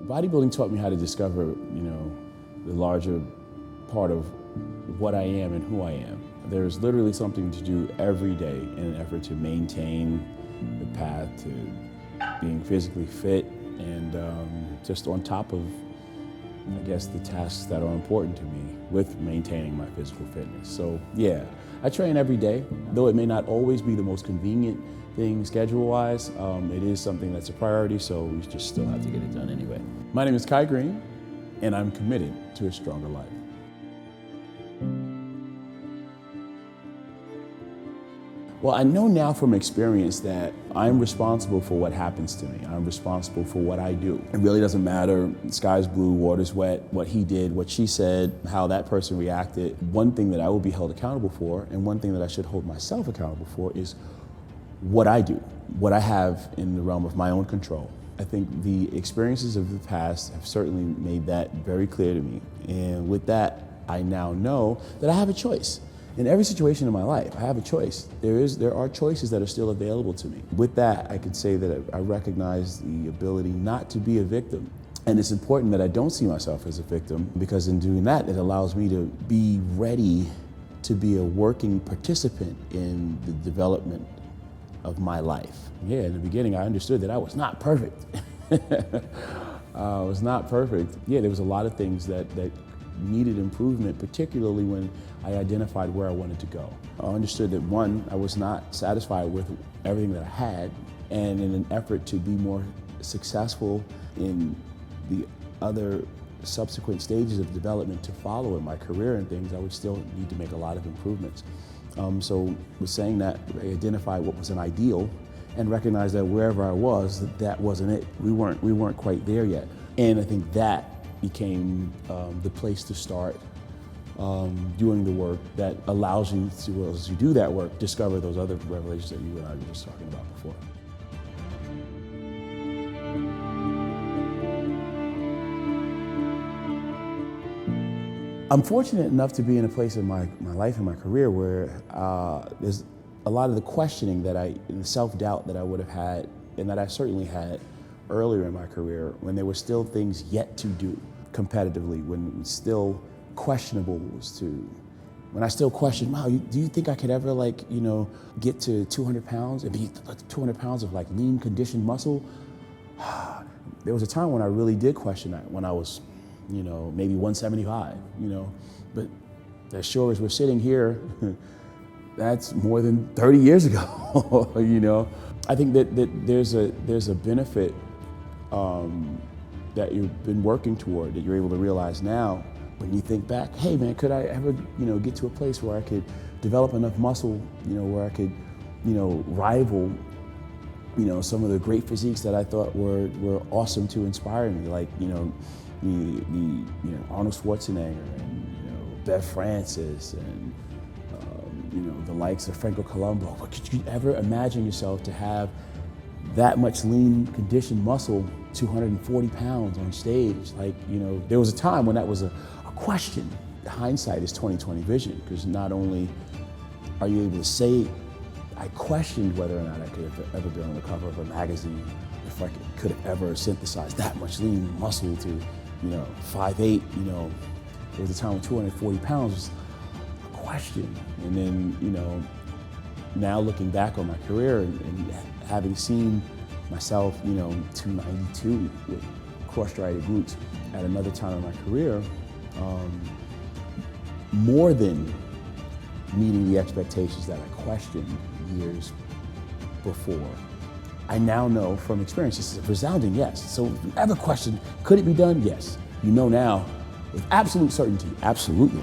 Bodybuilding taught me how to discover, the larger part of what I am and who I am. There's literally something to do every day in an effort to maintain the path to being physically fit and just on top of, I guess, the tasks that are important to me with maintaining my physical fitness. So yeah, I train every day, though it may not always be the most convenient thing schedule-wise. It is something that's a priority, so we just still have to get it done anyway. My name is Greene, and I'm committed to a stronger life. Well, I know now from experience that I'm responsible for what happens to me. I'm responsible for what I do. It really doesn't matter, sky's blue, water's wet, what he did, what she said, how that person reacted. One thing that I will be held accountable for, and one thing that I should hold myself accountable for, is what I do, what I have in the realm of my own control. I think the experiences of the past have certainly made that very clear to me. And with that, I now know that I have a choice. In every situation in my life, I have a choice. There are choices that are still available to me. With that, I could say that I recognize the ability not to be a victim. And it's important that I don't see myself as a victim, because in doing that, it allows me to be ready to be a working participant in the development of my life. Yeah, in the beginning, I understood that I was not perfect. I was not perfect. Yeah, there was a lot of things that needed improvement, particularly when I identified where I wanted to go. I understood that, one, I was not satisfied with everything that I had, and in an effort to be more successful in the other subsequent stages of development to follow in my career and things, I would still need to make a lot of improvements. So with saying that, I identified what was an ideal and recognized that wherever I was, that wasn't it. We weren't quite there yet. And I think that became the place to start doing the work that allows you to, as you do that work, discover those other revelations that you and I were just talking about before. I'm fortunate enough to be in a place in my life and my career where there's a lot of the questioning and the self-doubt that I would have had, and that I certainly had earlier in my career, when there were still things yet to do competitively, when it was still questionable when I still questioned, wow, do you think I could ever get to 200 pounds and be 200 pounds of lean conditioned muscle? There was a time when I really did question that, when I was maybe 175, but as sure as we're sitting here, that's more than 30 years ago, I think that there's a benefit that you've been working toward, that you're able to realize now when you think back, hey man, could I ever, get to a place where I could develop enough muscle, where I could, rival, some of the great physiques that I thought were awesome to inspire me, like, Arnold Schwarzenegger and, Bev Francis and, the likes of Franco Columbu. But could you ever imagine yourself to have that much lean conditioned muscle, 240 pounds on stage? There was a time when that was a question. Hindsight is 20/20 vision, because not only are you able to say, I questioned whether or not I could have ever been on the cover of a magazine, if I could have ever synthesized that much lean muscle to, 5'8", there was a time when 240 pounds was a question. And then, now looking back on my career and having seen myself, 292 with cross-striated glutes at another time in my career, more than meeting the expectations that I questioned years before. I now know from experience, this is a resounding yes. So if you ever question, could it be done? Yes. You know now with absolute certainty, absolutely.